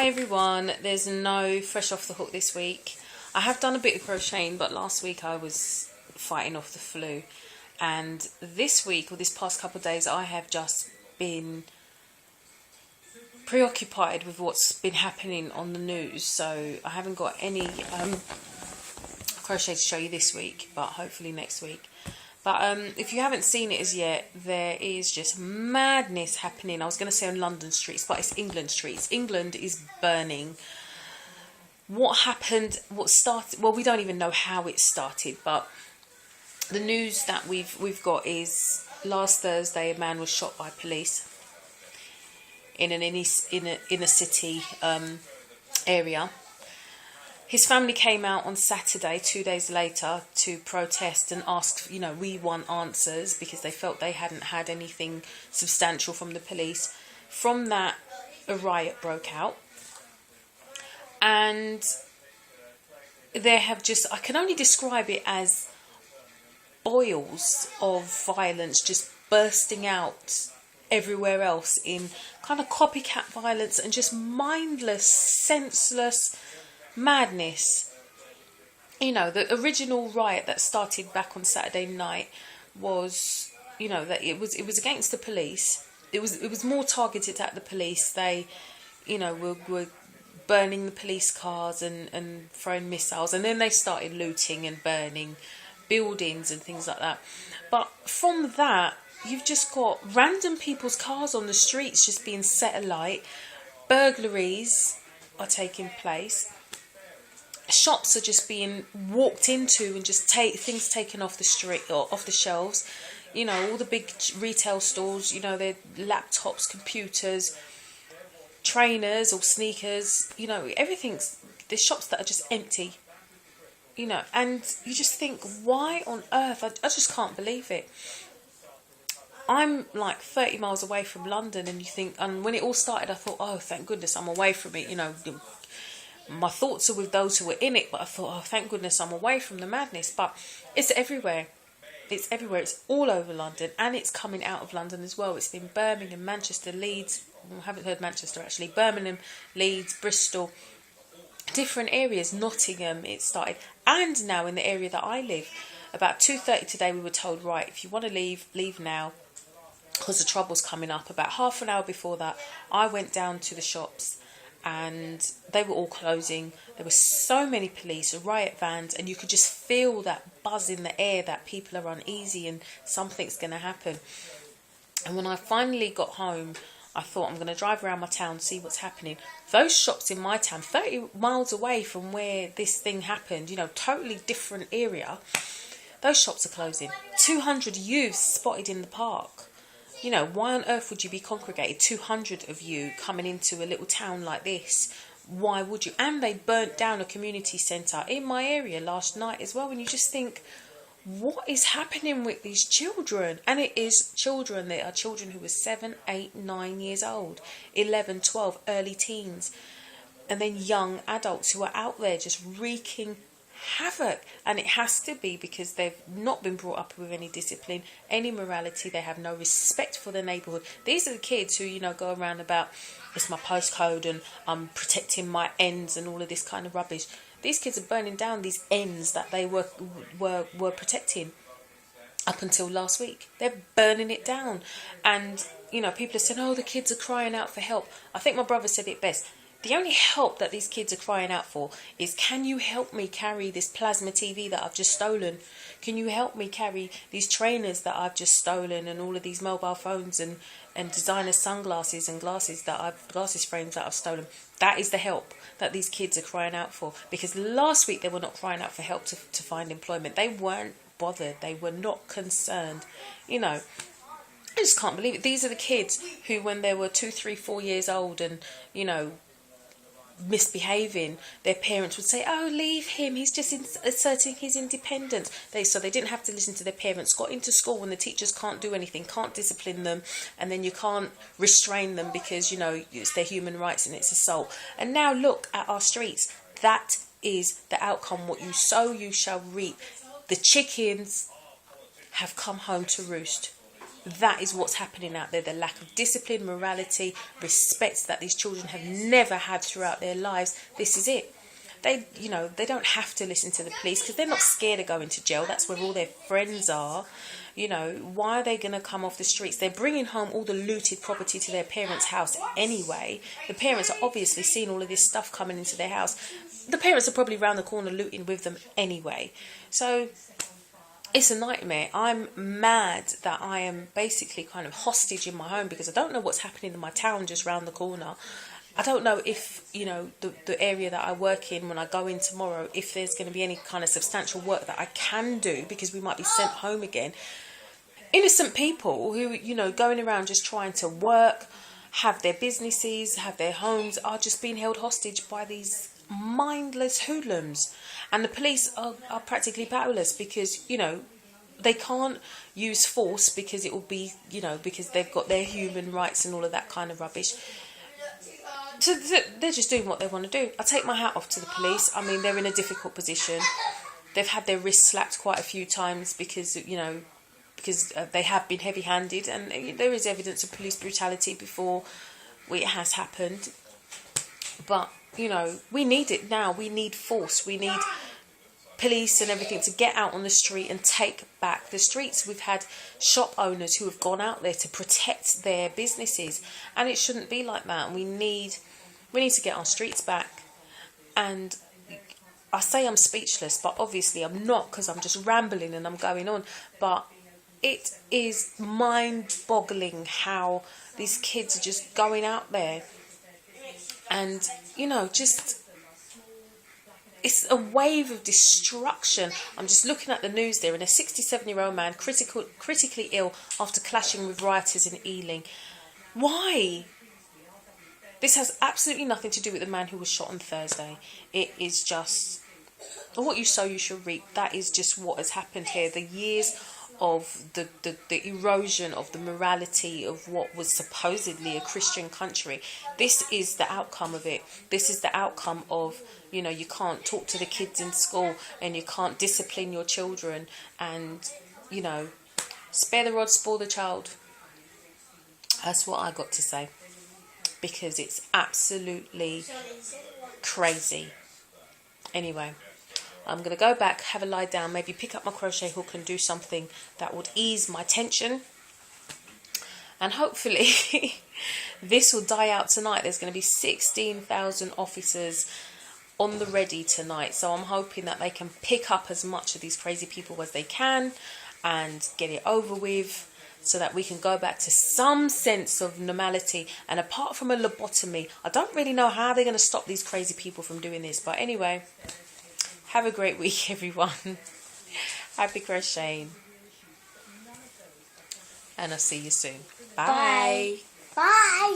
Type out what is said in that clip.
Hey everyone, there's no fresh off the hook this week. I have done a bit of crocheting, but last week I was fighting off the flu. And this week, or this past couple of days, I have just been preoccupied with what's been happening on the news. So I haven't got any crochet to show you this week, but hopefully next week. But if you haven't seen it as yet, there is just madness happening. I was going to say on London streets, but it's England streets. England is burning. What happened, what started, well, we don't even know how it started, but the news that we've got is last Thursday a man was shot by police in an inner city area. His family came out on Saturday, 2 days later, to protest and ask, we want answers because they felt they hadn't had anything substantial from the police. From that, a riot broke out. And there have just, I can only describe it as boils of violence just bursting out everywhere else in kind of copycat violence and just mindless, senseless madness. The original riot that started back on Saturday night was, that it was against the police. It was more targeted at the police. They, were burning the police cars and throwing missiles, and then they started looting and burning buildings and things like that. But from that, you've just got random people's cars on the streets just being set alight. Burglaries are taking place. Shops are just being walked into and just things taken off the street or off the shelves. All the big retail stores, their laptops, computers, trainers or sneakers, everything's, there's shops that are just empty, and you just think, why on earth? I just can't believe it. I'm like 30 miles away from London, and you think, and when it all started, I thought, oh, thank goodness I'm away from it, My thoughts are with those who were in it, but I thought, oh, thank goodness I'm away from the madness. But it's everywhere. It's everywhere. It's all over London, and it's coming out of London as well. It's been Birmingham, Manchester, Leeds. I haven't heard Manchester actually. Birmingham, Leeds, Bristol, different areas. Nottingham, it started, and now in the area that I live. About 2:30 today, we were told, right, if you want to leave, leave now, because the trouble's coming up. About half an hour before that, I went down to the shops, and they were all closing. There were so many police, riot vans, and you could just feel that buzz in the air that people are uneasy and something's going to happen. And when I finally got home, I thought, I'm going to drive around my town, see what's happening. Those shops in my town, 30 miles away from where this thing happened, totally different area, those shops are closing. 200 youths spotted in the park. Why on earth would you be congregated, 200 of you coming into a little town like this? Why would you? And they burnt down a community centre in my area last night as well. And you just think, what is happening with these children? And it is children. They are children who are 7, 8, 9 years old, 11, 12, early teens. And then young adults who are out there just wreaking havoc. And it has to be because they've not been brought up with any discipline, any morality. They have no respect for their neighbourhood. These are the kids who go around about, it's my postcode and I'm protecting my ends and all of this kind of rubbish. These kids are burning down these ends that they were protecting up until last week. They're burning it down. And people are saying, oh, the kids are crying out for help. I think my brother said it best. The only help that these kids are crying out for is, can you help me carry this plasma TV that I've just stolen? Can you help me carry these trainers that I've just stolen, and all of these mobile phones and designer sunglasses and glasses frames that I've stolen? That is the help that these kids are crying out for. Because last week they were not crying out for help to find employment. They weren't bothered. They were not concerned. I just can't believe it. These are the kids who, when they were 2, 3, 4 years old and, misbehaving, their parents would say, oh, leave him, he's just asserting his independence. So they didn't have to listen to their parents, got into school when the teachers can't do anything, can't discipline them, and then you can't restrain them because it's their human rights and it's assault. And now look at our streets. That is the outcome. What you sow, you shall reap. The chickens have come home to roost. That is what's happening out there. The lack of discipline, morality, respect that these children have never had throughout their lives. This is it. They, they don't have to listen to the police because they're not scared of going to jail. That's where all their friends are. Why are they going to come off the streets? They're bringing home all the looted property to their parents' house anyway. The parents are obviously seeing all of this stuff coming into their house. The parents are probably round the corner looting with them anyway. So it's a nightmare. I'm mad that I am basically kind of hostage in my home because I don't know what's happening in my town just round the corner. I don't know if, the area that I work in when I go in tomorrow, if there's going to be any kind of substantial work that I can do because we might be sent home again. Innocent people who, going around just trying to work, have their businesses, have their homes, are just being held hostage by these mindless hoodlums. And the police are practically powerless because, they can't use force because it will be, because they've got their human rights and all of that kind of rubbish. So they're just doing what they want to do. I take my hat off to the police. I mean, they're in a difficult position. They've had their wrists slapped quite a few times because they have been heavy-handed, and there is evidence of police brutality before it has happened. But, we need it now. We need force. We need police and everything to get out on the street and take back the streets. We've had shop owners who have gone out there to protect their businesses, and it shouldn't be like that. We need to get our streets back. And I say I'm speechless, but obviously I'm not, because I'm just rambling and I'm going on. But it is mind-boggling how these kids are just going out there and, it's a wave of destruction. I'm just looking at the news there, and a 67-year-old man critically ill after clashing with rioters in Ealing. Why? This has absolutely nothing to do with the man who was shot on Thursday. It is just what you sow, you shall reap. That is just what has happened here. The years of the erosion of the morality of what was supposedly a Christian country. This is the outcome of it. This is the outcome of, you can't talk to the kids in school and you can't discipline your children, and, spare the rod, spoil the child. That's what I got to say, because it's absolutely crazy. Anyway, I'm going to go back, have a lie down, maybe pick up my crochet hook and do something that would ease my tension. And hopefully this will die out tonight. There's going to be 16,000 officers on the ready tonight. So I'm hoping that they can pick up as much of these crazy people as they can and get it over with, so that we can go back to some sense of normality. And apart from a lobotomy, I don't really know how they're going to stop these crazy people from doing this. But anyway, have a great week, everyone. Happy crocheting. And I'll see you soon. Bye. Bye. Bye.